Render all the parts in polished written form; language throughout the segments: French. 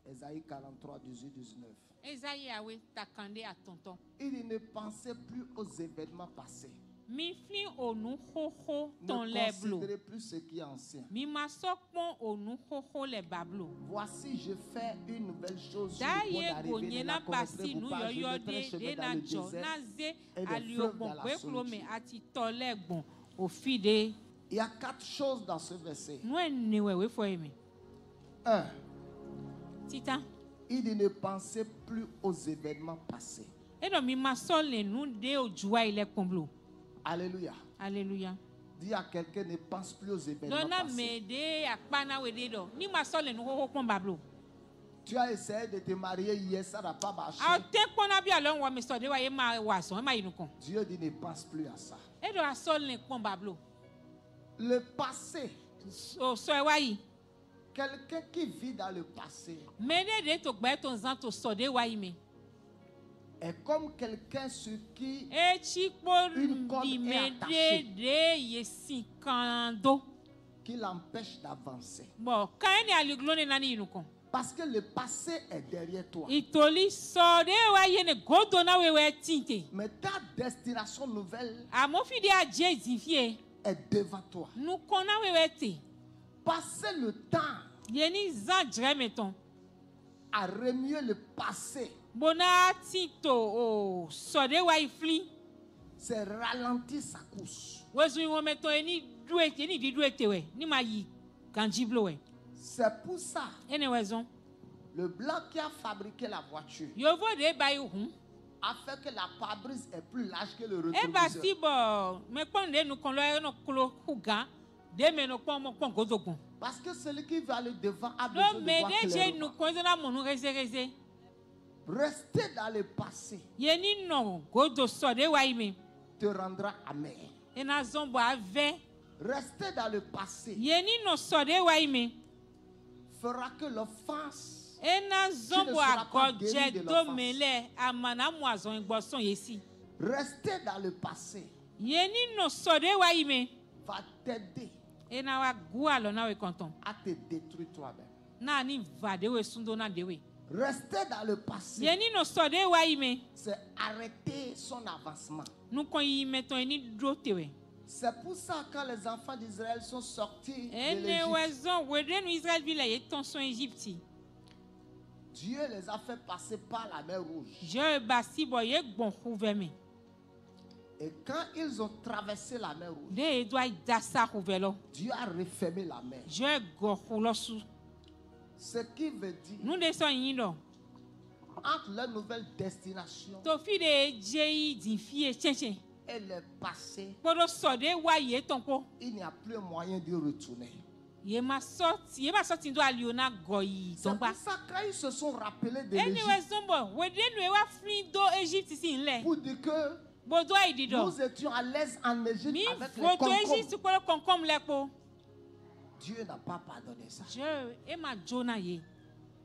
Ésaïe 43, 18, 19. Esaïe awe takande a tonton. Il dit, ne pensez plus aux événements passés. Mi fli onu xoxo Ne ton leblo. considérez plus ce qui est ancien. Mi masokpon onu xoxo le bablo. Voici, je fais une nouvelle chose. Je Da le ye d'arriver, gonye ne na la basi connaîtrez-vous nu pas. Je yoyo mettrai un de chemin dans na le jo désert na ze et des fleuves aliogbon dans la kweklome solitude. ati tolegbon ofide. Il y a 4 choses dans ce verset. Nu ene wewe fo emi. 1. Tita. Il dit, ne pensez plus aux événements passés. Edo mi masole nu de ojuwa ile komblo. Alléluia. Alléluia. Dis à quelqu'un, ne pense plus aux événements Dona passés. me de akpana we de do. Ni masole nu xoxo pon bablo. Tu as essayé de te marier hier, ça n'a pas marché. A te pona bi alon wa mi so de wa ye ma waso e ma yinukon. Dieu dit, ne pense plus à ça. Edo asole pon bablo. Le passé. So e wa yi. Quelqu'un qui vit dans le passé Mene de to gbe to nzan to so de wa yi me. est comme quelqu'un sur qui E chikpo Une corde di est me attachée. de yesi kando. qui l'empêche d'avancer. Bon, quand ni aliglone nani yinukon. Parce que le passé est derrière toi. Itoli so de wa ye ne godo na wewe tinte. Mais ta destination nouvelle Amofi de a jezifie. est devant toi. Nu kona wewe te. Passer le temps Yeni zan jre meton. à remuer le passé, Bona tito o so de wa ifli. c'est ralentir sa course. Wezu yon meton eni duete, eni di duete we. Ni ma yi kanjiblo we. C'est pour ça, Ene wezon. le blanc qui a fabriqué la voiture Yovo de ba yu hun. a fait que la pare-brise est plus large que le E ba rétroviseur. si bo me pon de nu kon lo e no klo huga. De me no pon mo pon godogun. Parce que celui qui va aller devant a besoin Do de me voir de je nu clairement. kon zo na mo nu reze. Rester dans le passé Yeni no godo so de wa ime. te rendra amer. Ena zon bo ave. Rester dans le passé Yeni no so de wa ime. fera que l'offense Ena zon bo seras pas agodje guéri de do l'offense. mele amana mo azon igboson yesi. Rester dans le passé Yeni no so de wa ime. va t'aider Ena wa gua lo na we konton. à te détruire toi-même. Na ni va de we sundo na de we. Rester dans le passé, Yeni no so de wa ime. c'est arrêter son avancement. Nu kon yi meton eni dro te we. C'est pour ça que quand les enfants d'Israël sont sortis de Ene l'Égypte, wezon wede nu Israel vile ye ton son Egypti. Dieu les a fait passer par la mer Rouge. Je basi bo ye gbon huve me. Et quand ils ont traversé la mer Rouge, De e do ai dasa huve lo. Dieu a refermé la mer. Je go hulo su. Ce qui veut dire, Nu de so yin do. entre leur nouvelle destination To fi de je yi din fie chenchen. et le passé, Podo so de wa ye ton ko. il n'y a plus moyen de retourner. Ye ma sorti do aliona go yi C'est ton pour ba. ça quand ils se sont rappelés de Ene l'Égypte wezon bo wede nu e wa fli do Egypt si nle. pour dire que Bodo ai di do. nous étions à l'aise en Égypte Mi avec les voto Egypt concombres. ko lo konkom le po. Dieu n'a pas pardonné ça. Je e ma jona ye.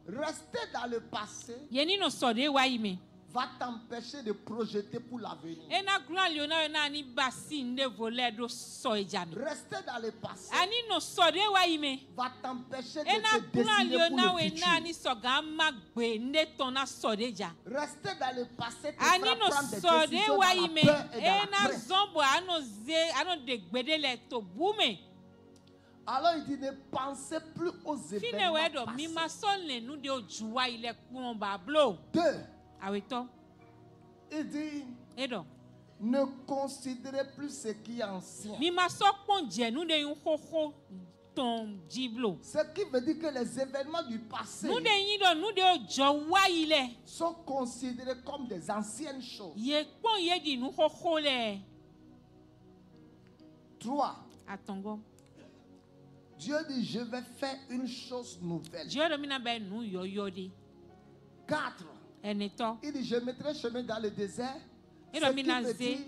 Rester dans le passé Yeni no so de wa ime. va t'empêcher de projeter pour l'avenir. Ena glan liona na ni basi nde vole do so ejami. Rester dans le passé Ani no so de wa ime. va t'empêcher de Ena te glan dessiner liona pour we le na ni futur. so ga magbe nde ton na so de ja. Rester dans le passé te Ani fera no prendre des so de décisions wa dans la ime. peur et dans la Ena crainte. zombo ano de gbede le to bume. Alors il dit ne pensez plus aux Fine événements we do mi ma passés. so le nu de ojuwa ile kun ba blo. 2. Aweto. Il dit Edo. ne considérez plus ce qui est ancien. Mi ma so pon je nu de yun koko ton jiblo. Ce qui veut dire que les événements du passé Nu de yin do nu de ojo wa ile. sont considérés comme des anciennes choses. Ye pon ye di nu koko le. 3. Atongo. Dieu dit je vais faire une chose nouvelle. Dieu do mina be nu yoyo de. 4. Eneto. Il dit je mettrai chemin dans le désert. Et Ce le qui minaze- veut dire,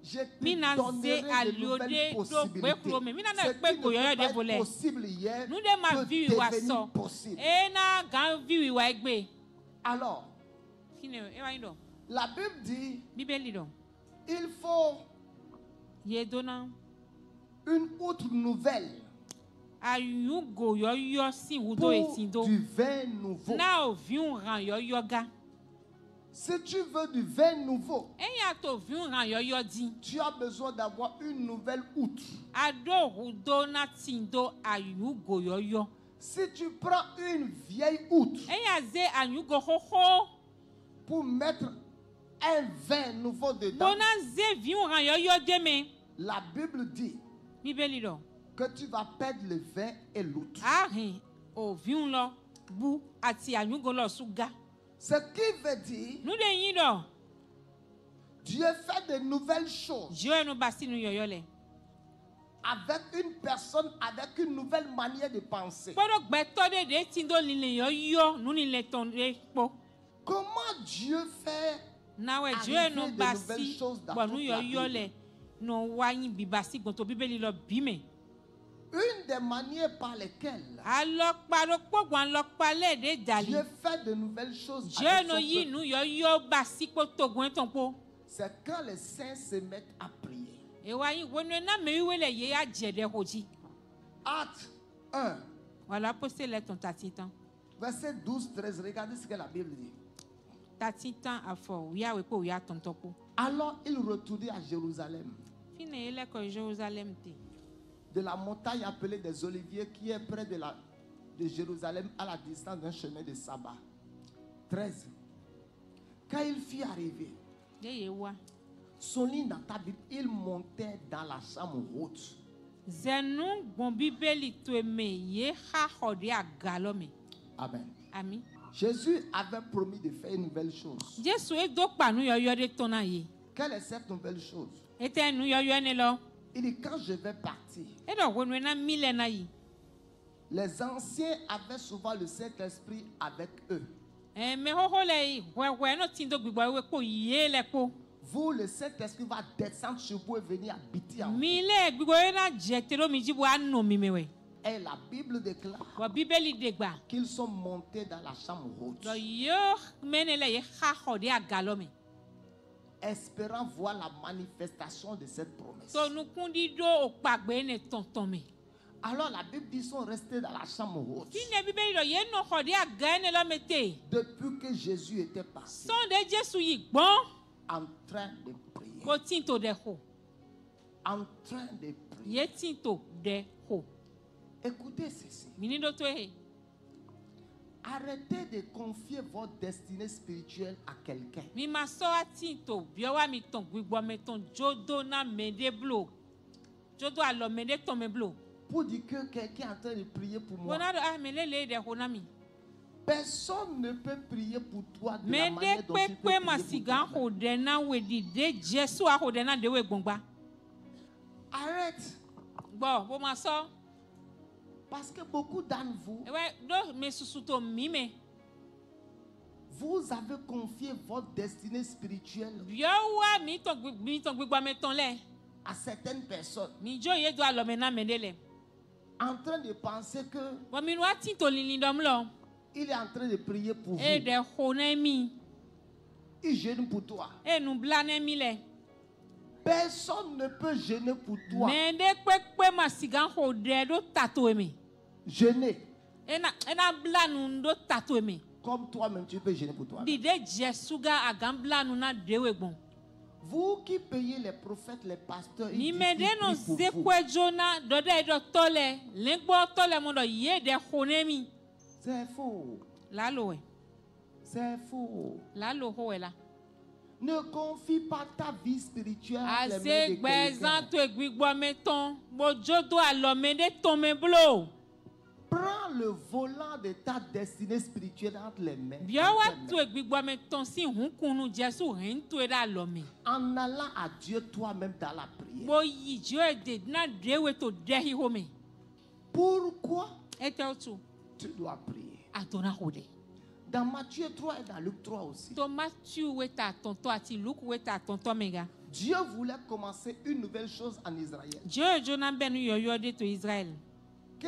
je te minaze donnerai de aliode nouvelles do possibilités. gbeklo me. Mina na Ce qui gbe ne ko yoyo peut de pas vole. être possible hier Nu de ma peut vi wa devenir so. possible. E na gan vi wa egbe. Alors, Fine e wa yin do. la Bible dit Bíbélì do. il faut Ye dona. une autre nouvelle Ayugo yoyo si wudo pour etindo. du vin nouveau. Na oviun ran yoyo ga. Si tu veux du vin nouveau, Eya to viun ran yoyo di. tu as besoin d'avoir une nouvelle outre. Ado wudo na tindo ayugo yoyo. Si tu prends une vieille outre Eya ze ayugo hoho. pour mettre un vin nouveau dedans, Bona ze viun ran yoyo deme. la Bible dit Bibeli lo. que tu vas perdre le vin et l'outre. Ahin o viun lo bu ati ayugo lo suga. Ce qui veut dire, Nu de yin do. Dieu fait de nouvelles choses Jo no basi nu yoyo le. avec une personne, avec une nouvelle manière de penser. Podo gbeto de tindo lile yoyo nu ni le ton de po. Comment Dieu fait Nawe Arriver jo no de basi nouvelles choses dans bonu toute la yoyo Bible. le no wayin bi basi gonto bibeli lo bime. une des manières par lesquelles Alokpa ro pogwan lokpa le de dali. Dieu fait de nouvelles choses Jo avec no son yi peuple, nu yoyo basi po togun ton po. c'est quand les saints se mettent à prier. E wayin wonu na me wi le ye ya jede hoji. Acte 1, Voilà poster le ton tatitan. verset 12-13, regardez ce que la Bible dit. Tatitan afo ya we po ya ton topo. Alors il retournait à Jérusalem, Fine ele ko Jerusalem te. de la montagne appelée des Oliviers qui est près de Jérusalem à la distance d'un chemin de sabbat. 13. Quand il fut arrivé, De ye wa. son lit dans ta Bible, il montait dans la chambre haute. Zenu bon bibeli to eme ye ha hode agalome. Amen. Ami. Jésus avait promis de faire une nouvelle chose. Jesu e do pa nu yoyo de tona ye. Quelle est cette nouvelle chose? Ete nu yoyo ne lo. Il dit, quand je vais partir, E do wonu na mile na yi. les anciens avaient souvent le Saint-Esprit avec eux. Me hoho le yi. We no tindo gbigbo we po ye le po. Vous, le Saint-Esprit va descendre sur vous et venir habiter en vous. Mile gbigbo ye na jetero mi jibo anu mi mewe. Et la Bible déclare Wa bibeli de gba. qu'ils sont montés dans la chambre haute, Do yo menele ye ha hode agalome. espérant voir la manifestation de cette promesse. To nu kundi do opagbe ne tonton me. Alors la Bible dit qu'ils sont restés dans la chambre haute Fine bibeli do ye no hode agane lo mete. depuis que Jésus était passé, Son de Jesu yi gbon. en train de prier. Ko tinto de ho. En train de prier. Ye tinto de ho. Écoutez ceci. Mini do to he. Arrêtez de confier votre destinée spirituelle à quelqu'un. Mi ma so atinto biowa mi ton gbigbo me ton jodo na mede blo. Jodo alo mede ton me blo. Pour dire que quelqu'un est en train de prier pour moi. Bona do ah me lele de ho na mi. Personne ne peut prier pour toi de la Mede manière dont tu peux pepe prier masigan pour toi. ho de na we di de Jesu a ho de na de we gbongba. Arrête. Bo bo ma so. Parce que beaucoup d'entre vous, Ewe do me susu to mi me. vous avez confié votre destinée spirituelle Biowa mi ton gbigbo me ton le. à certaines personnes Mi jo ye do alo me na mede le. en train de penser que Bo mi no atinto lilindom lo. il est en train de prier pour vous. E de ho na mi. Il gêne pour toi. E nu bla na mi le. Personne ne peut gêner pour toi. Mende pepe masigan ho de do tato me. Gêner. Ena bla nu do tato me. Comme toi-même, tu peux gêner pour toi. Di de Jesuga agam bla nu na dewe gbon. Vous qui payez les prophètes, les pasteurs, Ni ils disent mede qu'ils no prient pour vous. zekwe jona do de do tole. Lengbo tole mo do ye de honemi. C'est faux. Lalo we. C'est faux. Lalo ho we la. Ne confie pas ta vie spirituelle à les mains Ase de gbezan quelqu'un. to egbigbo meton. Bo jodo alo mede ton me blo. Prends le volant de ta destinée spirituelle entre les mains. Biowa Entre tes to mains. egbigbo meton si hunkunu Jesu hen to da alo me. En allant à Dieu toi-même dans la prière. Bo yi jo de na dewe to dehi ho me. Pourquoi Ete otu tu dois prier? adona hode. Dans Matthieu 3 et dans Luc 3 aussi. To Matthew weta tonto ati Luke weta tonto mega. Dieu voulait commencer une nouvelle chose en Israël Jo jona benu yoyo de to Israël. que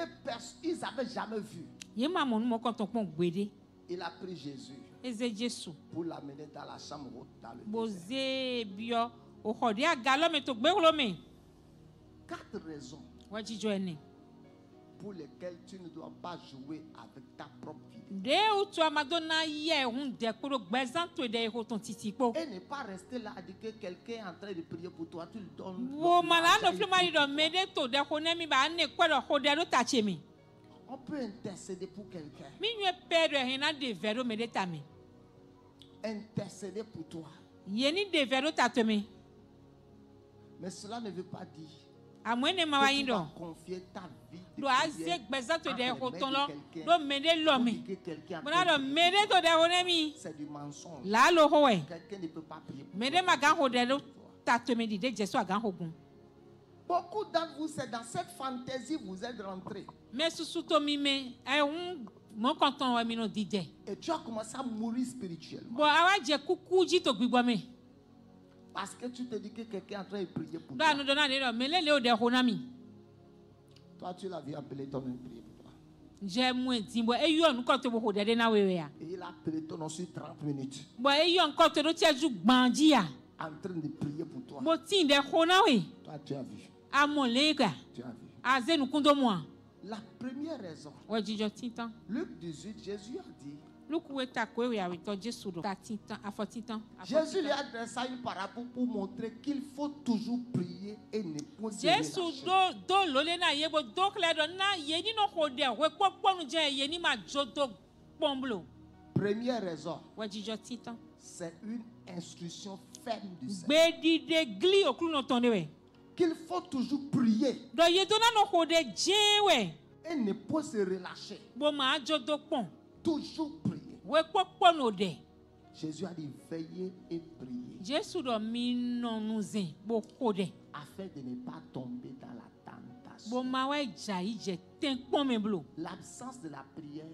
ils n'avaient jamais vu. Ye ma monu mo kon ton pon gbede. Il a pris Jésus Eze Jesu. pour l'amener dans la chambre haute, dans le désert. Boze bio o hode agalo me to gbeglo me. 4 raisons Waji jo ene. pour lesquels tu ne dois pas jouer avec ta propre vie. De où tu as madonna hier un de kuro gbezan to de ho ton titipo. Et ne pas rester là à dire que quelqu'un est en train de prier pour toi, tu le donnes. Wo mala no flema ido mede to de ho ne mi ba ne kwedo ho de do tache mi. On peut intercéder pour quelqu'un. Mi nwe pedro hina de vero mede tami. Intercéder pour toi. Yeni de vero tatemi. Mais cela ne veut pas dire Amwene que mawa tu indo. vas confier ta vie de Do prière aze gbezan to de entre ho les ton mains lo de quelqu'un do mede lo pour mi. dire que quelqu'un a Bona do prié. mede to de ho ne mi. C'est du mensonge. La lo ho we. Quelqu'un ne peut pas prier pour Mede toi. magan ho de do tatemi di de jesu agan hogun. Beaucoup d'entre vous, c'est dans cette fantaisie que vous êtes rentrés. Mais sous to mi me mon content wa mi no dide. Et tu as commencé à mourir spirituellement. Bo awa je kuku ji to gbigbo me. Parce que tu te dis que quelqu'un est en train de prier pour Do toi. anu do na de do mele le o de ho na mi. Toi, tu l'as vu appeler toi-même prier pour toi. Je mu edimbo e yo nu ko to bo ho de na wewe ya. Et il a appelé ton nom sur 30 minutes. Bo e yo nko to do ti aju gbanji ya. En train de prier pour toi. Bo tin de ho na we. Toi, tu as vu. Amolega. Tu as vu. Azenu kundo mo. La première raison. Wa jijo tintan. Luc 18, Jésus a dit. Luku we ta ko we ya we to Jesu do. Ta tintan, afo tintan. Jésus lui a adressé une parabole pour montrer qu'il faut toujours prier et ne pas se Jesu relâcher. do lole na ye bo do kle do na ye ni no ho de we popo nu je ye ni ma jodo pomblo. Première raison, Wa jijo tintan. c'est une instruction ferme du Seigneur. Gbe de gli oklu no ton de we. Qu'il faut toujours prier Do ye do na no ho de je we. et ne pas se relâcher. Bo ma jodo pon. Toujours prier. We popo no de. Jésus a dit veillez et priez Jesu do mi no nu zen bo ho de. afin de ne pas tomber dans la tentation. Bo ma wa ja ije ten pon me blo. L'absence de la prière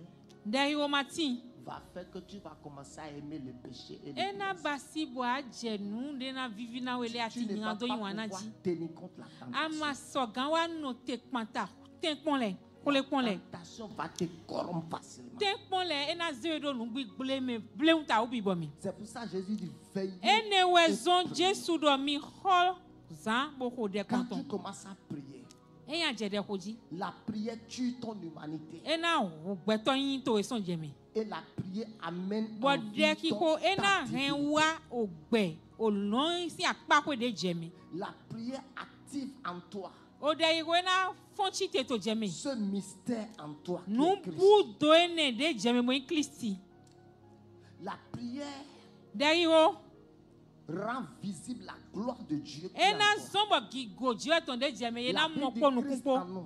De yo matin. va faire que tu vas commencer à aimer le péché et le Ena plaisir. basi bo ajenu de na vivi na wele ati Tu ne vas nyando pas yi wana pouvoir ji. tenir contre la tentation. Ama so gan wa no te panta. Ten pon le. Ko le pon La le. tentation va te corrompre facilement. Ten pon le ena ze do nu gbi ble me ble unta obi bo mi. C'est pour ça que Jésus dit veillez. Ene we zon Jesu do mi ho zan bo ho de Quand tu konton. commences à prier, Eyan je de hoji. la prière tue ton humanité. Ena wo gbeto yin to eson je mi. Et la prière amène en Bode vie ki ton- ko ta ena divinité. ren wa ogbe olon si apako de je mi. La prière active en toi O de iko ena fonchi te to je mi. ce mystère en toi qui Nou est Christ. bu do ene de je mi mo in Kristi. La prière De iko rend visible la gloire de Dieu qui est en ena toi. zombo ki go je to de je mi La ena mo vie ko de nu Christ kupo. en nous,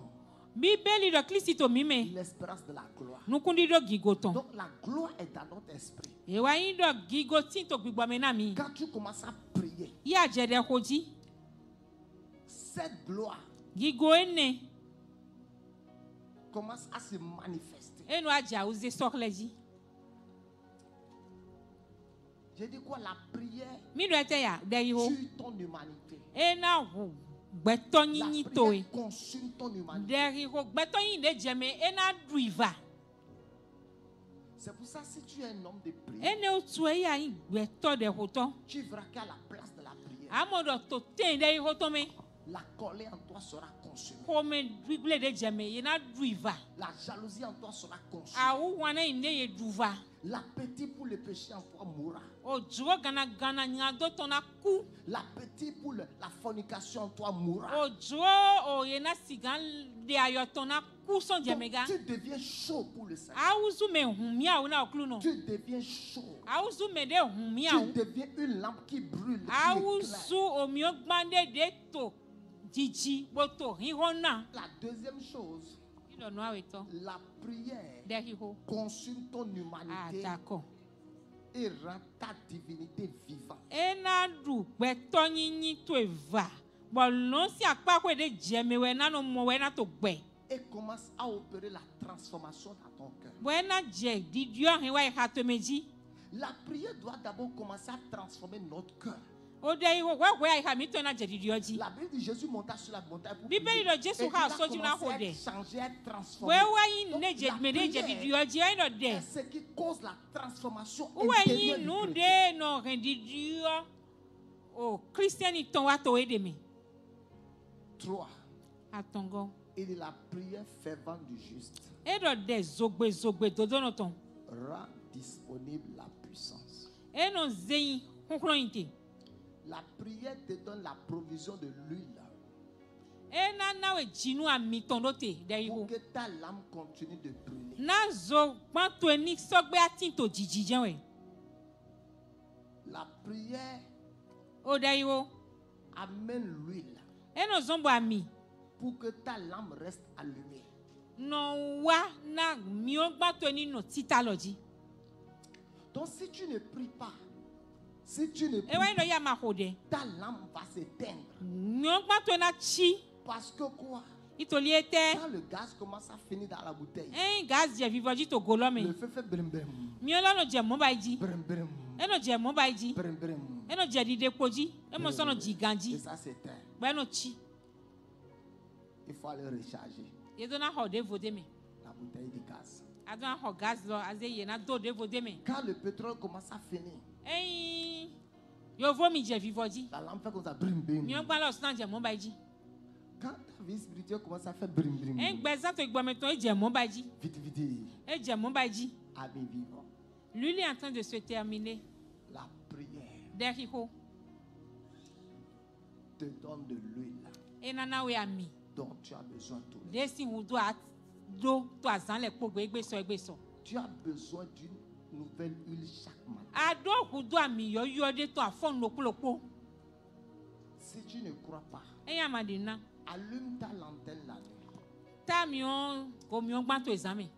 Bíbélì do Kristi to mi me. l'espérance de la gloire. Nu kundi do gigo ton. Donc la gloire est dans notre esprit. Ewa yin do gigo tin to gbigbo me na mi. Quand tu commences à prier, Ya je de hoji. cette gloire Gigo ene commence à se manifester. enu aja uze sokleji. J'ai dit quoi? La prière Mi do ete ya de iho. tue ton humanité. Ena hu gbeto La yin to e. prière consume ton humanité. De iho gbeto yin de je me ena duiva. C'est pour ça si tu es un homme de prière, Ene otu e ya yin gbeto de hoton. tu verras qu'à la place de la prière, Amodo to ten de iho to me. la colère en toi sera consumée. Ko me duible de je me ena duiva. La jalousie en toi sera consumée. Awu wana yin de ye duva. L'appétit pour le péché en toi mourra. O juo gana gana nyado to na ku. L'appétit pour la fornication en toi mourra. O juo o ye na sigan de ayo to na ku son je Donc, me ga. tu deviens chaud pour le Seigneur. Awuzu me humia una oklu no. Tu deviens chaud. Awuzu me de humia Tu u. deviens une lampe qui brûle. Qui Awuzu éclaire. omio gbande de to jiji boto hihona. La deuxième chose, Ilo no aweto. la prière De hiho. consume ton Ah, humanité d'accord. et rend ta divinité vivante. Ena du gbeto yinyin to eva. Bolon si apako de jeme we na no mo we na to gbe. Et commence à opérer la transformation dans ton cœur. We na je didio hin wa ha to meji. La prière doit d'abord commencer à transformer notre cœur. O de hiho we ha mi to na je didio ji. La Bible dit Jésus monta sur la montagne pour Bíbélì prier. lọ Jésù Et il ká a sójú náà commencé à hòdè. être changé, à être transformé. We wa yin Donc, ne je la me de je prière didio ji ai no de. est ce qui cause la transformation Uwe intérieure yin du nu chrétien. de no ren didio. O Christian ton wa to edeme. 3. Atongo. Il dit la prière fervente du juste eɖɔ ɖe zogbe dodo nɔ tɔn rend disponible la puissance. enɔ zeyin kúnkúrɔ yin te La prière te donne la provision de l'huile ena nawe dzinu ami tɔn ɖo te ɖe yi pour ho que ta lame continue de brûler. na zo gbãtɔe ni sɔgbe ati to dzidzi dze wɛ La prière o ɖe yi ho amène l'huile enɔ zɔn bɔ ami pour que ta lame reste allumée. nɔ wa na miɔ gbãtɔe ni nɔ tita lɔ dzi Donc si tu ne pries pas, si tu ne pries ewa yi nɔ ya ma xɔ ɖe ta lame va s'éteindre. miɔ gbãtɔe na tsi Parce que quoi? itoli ete Quand le gaz commence à finir dans la bouteille, eyin gaz dze vivɔ dzi to go lɔ me le feu fait brim brim, miɔ lɔ nɔ dze mɔ ba yi dzi brim brim, enɔ dze mɔ ba yi dzi brim brim. enɔ dze ɖiɖekpo dzi emɔ sɔnɔ dzi gan Et dzi ça s'éteint. gba enɔ tsi Il faut aller recharger yedo na xɔ ɖe vo de me la bouteille de gaz. ado na xɔ gaz lɔ aze yie na do ɖe vo de me Quand le pétrole commence à finir, eyin yovo mi dze vivɔ dzi la lampe fait comme ça, brim brim. miɔ gba lɔ sɔnna dze mɔ ba yi dzi Quand ta vie spirituelle commence à faire brim brim, eyin gbɛ zanto gbɔmetɔ edze mɔ ba yi dzi vite vite, edze mɔ ba yi dzi ami vivant. l'huile est en train de se terminer La prière ɖe xixo te donne de l'huile enana we ami dont tu as besoin tous les ɖe si ŋu do do to azã le kpogbe egbe sɔ Tu as besoin d'une nouvelle huile chaque matin. aɖo ŋu do ami yɔyɔ ɖe to afɔ nukplokpo Si tu ne crois pas, eya ma ɖe na allume ta lanterne la nuit ta miɔ ko miɔ gbãtɔ ezã me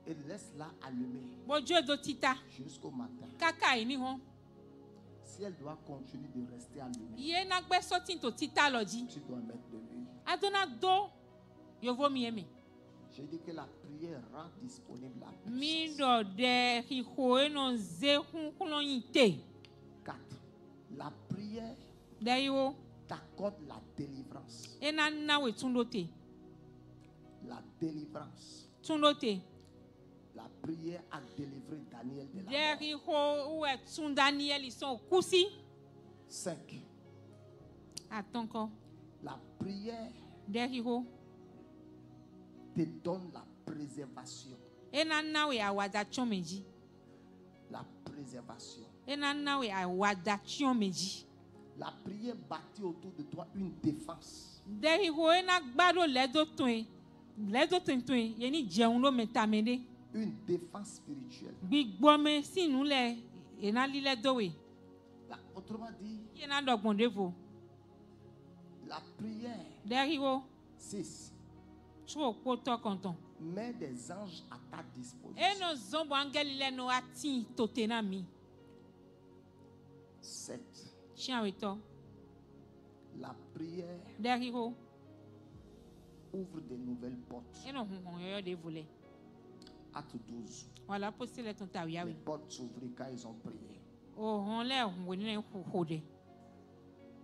et laisse-la allumer bodzo edo tita jusqu'au matin. kaka yi ni hɔn Si elle doit continuer de rester allumée, ye na gbɛ sɔti to tita lɔ dzi tu dois mettre de l'huile. ado na do yovo mi eme J'ai dit que la prière rend disponible la mi puissance. ɖɔ ɖe xixo enɔ ze kunkun yi te 4. La prière ɖe yi wo t'accorde la délivrance. ena na we tún ɖo te La délivrance. tún ɖo te La prière a délivré Daniel de la ɖe mort. xixo we tún daniel sɔn kusi 5. atɔnkɔ La prière ɖe xixo te donne la préservation. ena na we awada tsyɔn me dzi La préservation. ena na we awada tsyɔn me dzi La prière bâtit autour de toi une défense. ɖe xixo ena gba ɖo lɛ do toetoe ye ni dzeŋu ɖo me tame ɖe Une défense spirituelle. gbigbɔme si nu le ena li lɛ do we Autrement dit, yena ɖɔ gbɔn ɖe vo la prière, ɖe xixo 6, tso kpotɔ kɔntɔn met des anges à ta disposition. enɔ zɔn bɔ angeli lɛ no ati tote na mi 7. tiãwetɔ La prière ɖe xixo ouvre de nouvelles portes. enɔ huhɔ yɔyɔ ɖe vo lɛ Acte 12. wala posi lɛ tɔn ta Les wiawe portes s'ouvrirent quand ils ont prié. o hɔn lɛ huhɔ ne xoxo ɖe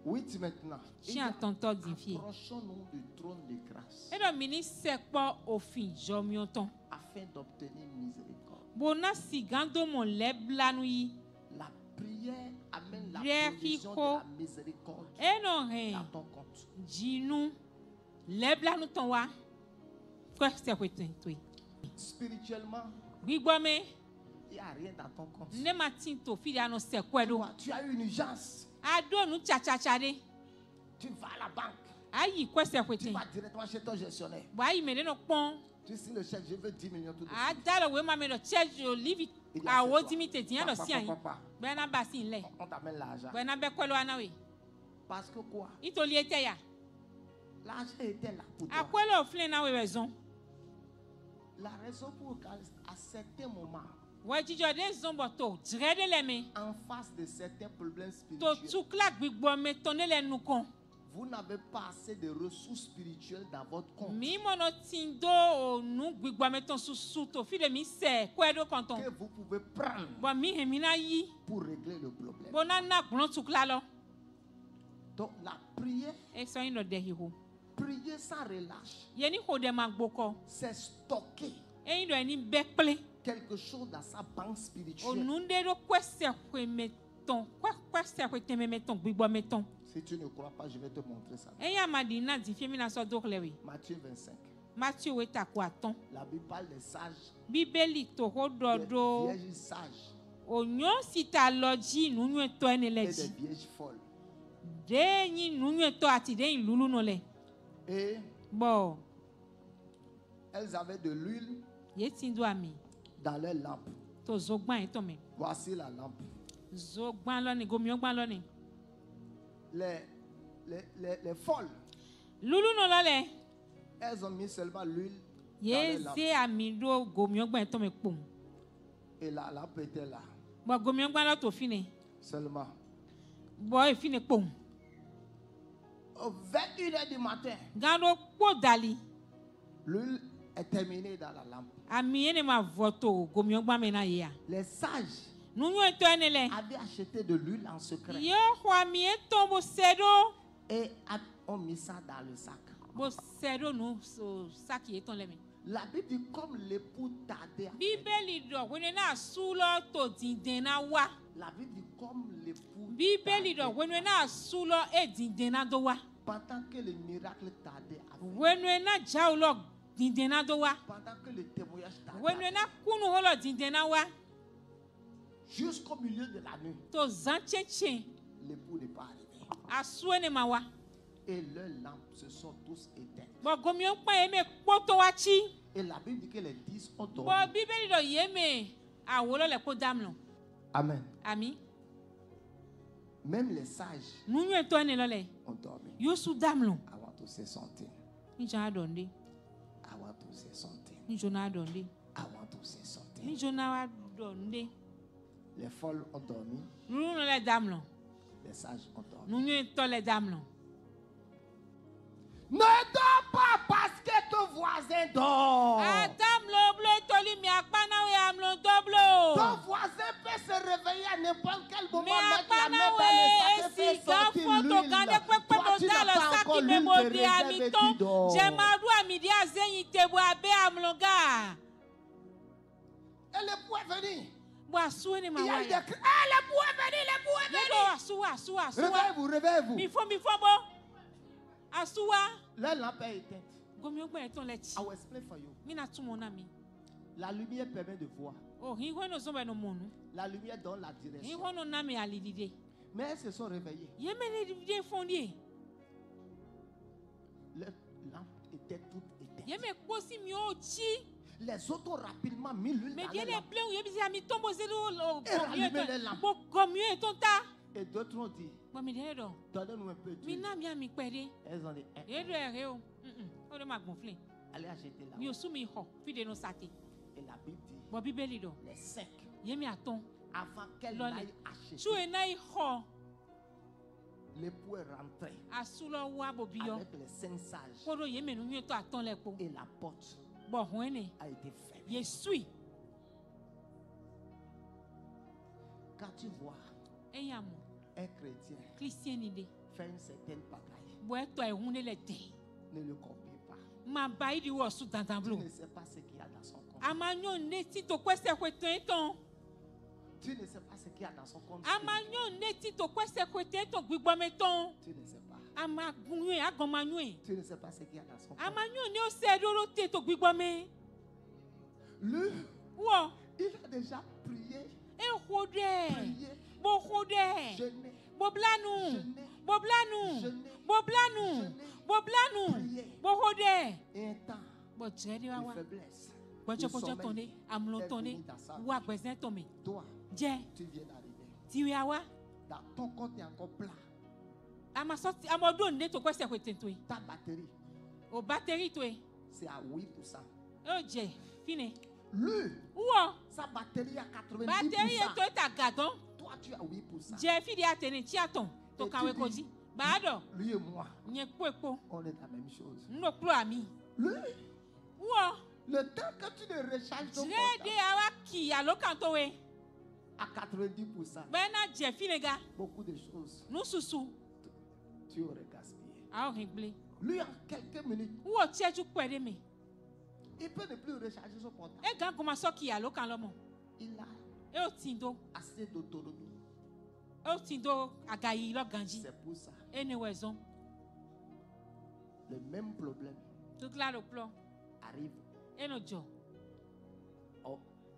8 maintenant. tiã tɔntɔ di fie Approchons-nous du trône de grâce enɔ mi ni sɛ kpɔ òfin zɔmiɔtɔn afin d'obtenir miséricorde. bona si gãdomɔ lɛ blanu yi La prière amène la Ré- provision de la miséricorde enɔ dans hɛn ton compte. dzinu lɛ blanu tɔn wa kɔ sɛkoe toe Spirituellement, gbigbɔme il n'y a rien dans ton compte. ne ma ti to fi de anɔ sɛkoe ɖo Tu as une urgence. aɖo nu tsatsatsa ɖe Tu vas à la banque. ayi kɔ sɛkoe Tu vas directement chez ton gestionnaire. bɔn ayi me ɖe nɔ kpɔn Tu signes le chèque, je veux 10 millions tout de suite. ada le wo ma me ɖɔ tsɛ olivi Il dit, awo assieds-toi. dimi te tiɲɛ ɖɔ si anyi Papa, bɛna ba si lɛ on t'amène l'argent. bɛna bɛ kɔlɔ ana we Parce que quoi? itoli ete ya L'argent était là pour toi. akɔlɔ filɛ na we bɛ zɔn La raison pour laquelle, à certains moments, wɔ dzidzɔ ɖe zɔn bɔ to dzrɛ ɖe le me en face de certains problèmes to spirituels, tukla gbigbɔme tɔn ne le nu kɔn vous n'avez pas assez de ressources spirituelles dans votre compte mi mɔnɔ ti do o nu gbigbɔme tɔn susu to fi de mi sɛ kɔɛ ɖo kɔntɔn que vous pouvez prendre bɔn mi hɛn mi na yi pour régler le problème. bona na gblɔ tukla lɔ Donc la prière, esɔn yi lɔ de hiho prier sans relâche, yeni xɔ de ma gbɔ kɔ c'est stocker eyi dɔ ni bɛ kple quelque chose dans sa banque o spirituelle. nu ɖe ɖo kɔsɛ xɔme tɔn kɔsɛ xɔ tɛmɛmɛ tɔn gbigbɔme tɔn Si tu ne crois pas, je vais te montrer ça. eya ma di na di fi mi na sɔ do xlɛ we Matthieu 25. Matthieu weta ko aton. La Bible parle des sages, Bíbélì tó ko des dodo. vierges sages Onyo sita loji nunyo to ene et des leji. vierges folles. De yin nunyo to ati de yin lulu no le. Et Bon, elles avaient de l'huile ye tindo ami. dans leurs lampes. To zogban eton me. Voici la lampe. Zogban lo ni gomi ogban lo ni. Les folles, Lulu no lo le. elles ont mis seulement l'huile dans Ye leurs lampes. ze ami do gomi ogban eton me pom. Et la lampe était là, Bon, gomi ogban lo to fine. seulement. Bon, e fine pom. Au 21h du matin, Gando po dali. l'huile est terminée dans la lampe. Ami ene ma voto gomi ogban me na ya. Les sages Nunyo eton ene le. avaient acheté de l'huile en secret Yo ho ami eton bo sedo. et ont mis ça dans le sac. Bo sedo nu so saki eton le me. La Bible dit comme l'époux tardait à venir. Bíbélì dọ̀ wẹ́nu náà sú lọ tó dìndín náà wá. La Bible dit comme l'époux Bíbélì dọ̀ tardait wẹ́nu náà sú lọ dìndín náà tó wá. pendant que le miracle tardait à venir. Wẹ́nu náà já o lọ dìndín náà tó wá. Pendant que le témoignage tardait à Wẹ́nu venir. náà kúnnù ó lọ dìndín náà wá. Jusqu'au milieu de la nuit, Tó zan tchétché l'époux n'est pas arrivé. asú ẹni máa wá. Et leurs lampes se sont tous éteintes. Bọ̀ gomi ó pọ́n yẹn mi kpó tó wá tí. Et la Bible dit que les 10 ont dormi. Bọ̀ bíbélì dọ̀ yé mi àwò lọ́lẹ̀ kó dám lọ. Amen. Àmì Même les sages nùyún ètò ẹni lọ́lẹ̀ ont dormi. yóò sú dám lọ. Avant tous ces centaines. Níjọ́ náà dọ̀ndé. Avant tous ces centaines. Níjọ́ náà dọ̀ndé. Avant tous ces centaines. Níjọ́ náà wá dọ̀ndé. Les folles ont dormi. Nùyún lọ́lẹ̀ dám lọ. Les sages ont dormi. Nùyún ètò lẹ̀ dám lọ. Ne dors pas parce que ton voisin dort. Adam lo blo toli mi akpana we am lo doblo. Ton voisin peut se réveiller à n'importe quel moment, Mi mettre la akpana main dans we le sac et esi faire sortir gafo to l'huile. gane pepe Toi, to tu da n'as lo pas saki encore me l'huile mo de de réserve ami et ton. tu dors. Jemadu ami di azeyin tebu abe am lo ga. Et l'époux est venu. Bo asu ni ma Il y a wa eu des ya. cris. Ah, l'époux est venu, l'époux est Yedo venu. asu. Réveillez-vous, réveillez-vous. Mi fo bo. Asuwa. La lampe est éteinte. Gomi ogba eton le ti. I will explain for you. Mi na tumo na mi. La lumière permet de voir. Oh, hi hono so be no monu. La lumière donne la Hi direction. hono na mi alidide. Mais elles se sont réveillées. Ye me le dide fondi. Les lampes étaient toutes éteintes. Ye me kposi mi o chi. Les autres ont rapidement mis l'huile Mais dans bien les les lampes. pleins, il y a mis tombeau zéro, Et rallumer les lampes. comme mieux ton ta. Et d'autres ont dit, Bon, mais d'ailleurs, donnez-nous un peu mais d'huile. n'a bien mis perdre. Elles ont dit, Et de réo, on de ma gonfler. allez acheter là. Mi osumi ho, fi de no sate. Et la Bible dit, Bon, bibeli do. les 5, Ye mi aton. avant qu'elles Lolé. n'aillent acheter, Chou e na ho, l'époux est rentré asulo wa bobio. avec les 5 sages. Kodo ye me nu to aton le po. Et la porte Bon, hoene. a été fermée. Ye sui. Quand tu vois E ya mo, un chrétien Christian ide. faire une certaine bataille, Bo e to e hune le te. ne le copie pas. Ma ba idi wo su Tu dandan ne sais pas ce qu'il y a dans son compte. Amanyo neti to kwese kweton. Tu ne sais pas ce qu'il y a dans son compte. Amanyo neti to kwese kweton gbigbo meton. Tu ne sais pas. Amagunwe agomanwe. Tu ne sais pas ce qu'il y a dans son compte. Amanyo ni o se doro te to gbigbo me. Lui, Wo, il a déjà prié, e hode. prié, Bo hode. jeûné, Bo blanu. jeûné, Bo blanu. jeûné, Bo blanu. jeûné, Bo blanu. prié. Bo hode. Et un temps Bo jeri de wa. faiblesse. Bojo Le bojo sommeil tonde, amlo est tonde. venu dans sa vie. Wa gbezin to me. Toi, Je, tu viens d'arriver. tiwi awa. Dans ton compte est encore plein. Amasoti amodo ne to kwese kweton to. Ta batterie, O batterie to e. c'est à 8%. O je, fine. Lui, Wo, sa batterie à 90%. batterie e to ta gadon. Toi, tu as 8%. Je fi di atene ti aton. To Et kawe tu koji. Bado, Lui et moi, nye kwepo. on est la même chose. No pro ami. Lui, Wo, le temps que tu ne recharges ton je compte de awa ki alo kanto we. à 90%, Bena je fine ga. beaucoup de choses, Nu susu. tu aurais gaspillé. A o ringle. Lui, en quelques minutes, Wo cheju kwede me. il peut ne plus recharger son portable. E gan goma so ki alo kan lomo. Il a E o tindo. assez d'autonomie. E o tindo agayi lo ganji. C'est pour ça. E ne wezon. Le même problème Tout là le plan. arrive eno jo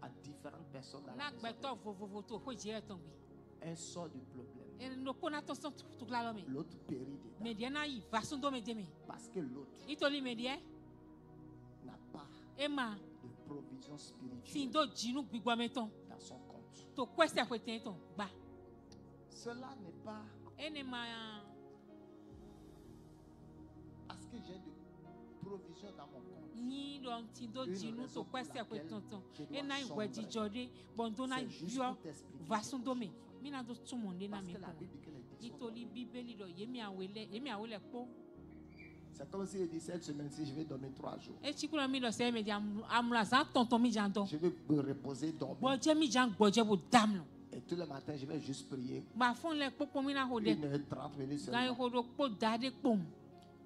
à différentes personnes dans na la gbeto maison. vovovo to ko je ton bi Un sort du problème. eno ko na to son tout la lo me L'autre périt dedans. me die na yi va son do me de me Parce que l'autre itoli me die n'a pas ema de provision tin spirituelle do jinu gbigbo me ton dans son compte. to kwese ko ten ton gba Cela n'est pas ene ma parce que j'ai de provision dans mon compte. ni don tin do Une jinu raison to pour kwese ko laquelle ton ton je dois ena sombrer. igwe jijode bondo na C'est juste bio pour t'expliquer va son do me quelque chose. mi na do tumo nde na Parce me que la ko Bible dit que les dix sont itoli dormis. bibeli do yemi awele po C'est comme si il dit cette semaine-ci, je vais dormir 3 jours. e chikulo mi do se me di amula za tonton mi jan don Je vais me reposer, dormir. boje mi jan gboje bo damlo Et tous les matins, je vais juste prier. ba fon le popo mi na hode 1h30 minutes gan seulement. hodo po dade pom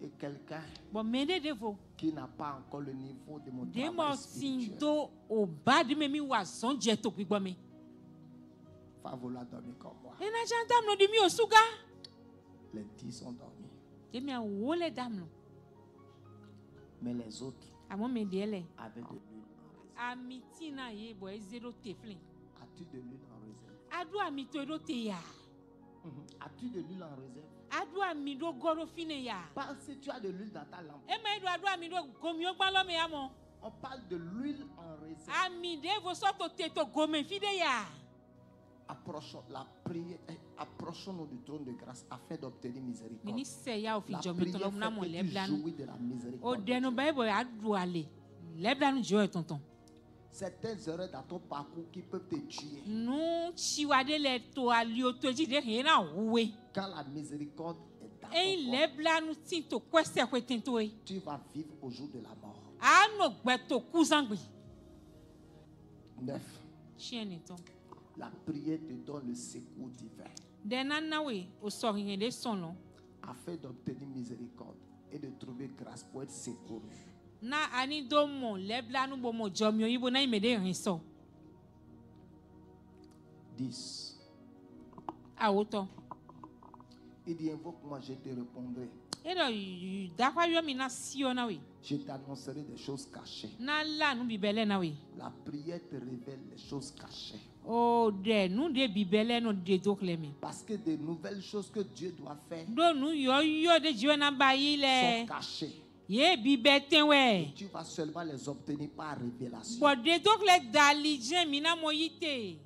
Et quelqu'un bo mede devo qui n'a pas encore le niveau de mon de mo travail tin spirituel do o ba di me mi wa son je to gbigbo mi va vouloir dormir comme moi. e na jan damlo di mi o suga Les 10 ont dormi. de mi awo le damlo Mais les autres amo me de ele avaient de l'huile en réserve. ami ti na ye bo e zero teflin As-tu de l'huile en réserve? adu ami to do te ya As-tu de l'huile en réserve? adu ami do goro fine ya Parce que tu as de l'huile dans ta lampe. e ma do adu ami do gomi o gba lo me amo On parle de l'huile en réserve. ami devo so to te to gome fide ya Approchons la prière. Approchons-nous du trône de grâce afin d'obtenir miséricorde. mini se ya o fi La jo mi to prière lo na mo fait le que tu blanu jouis de la o miséricorde. denu bible adu ale le blanu jo e tonton Certaines erreurs dans ton parcours qui peuvent te tuer. nu chiwade le to ali o to ji de hin na wuwe Quand la miséricorde est dans e ton le corps, blanu tin to kwese ko tin to e tu vas vivre au jour de la mort. ano gbe to kuzangbe 9. chieni ton La prière te donne le secours divin de na na we o so hin de son lo afin d'obtenir miséricorde et de trouver grâce pour être secouru. na ani do mo le blanu bo mo jo mi o yibo na ime de hin so 10. awoto Il dit invoque-moi, je te répondrai. e do dakwa yo mi na sio na we Je t'annoncerai des choses cachées. na la nu bibele na we La prière te révèle les choses cachées. o de nu de bibele no de dokle mi Parce que des nouvelles choses que Dieu doit faire do nu yo de jiwe na ba yi sont le cachées. ye bibe ten we Tu vas seulement les obtenir par révélation. bo de dokle dali je mi na mo yite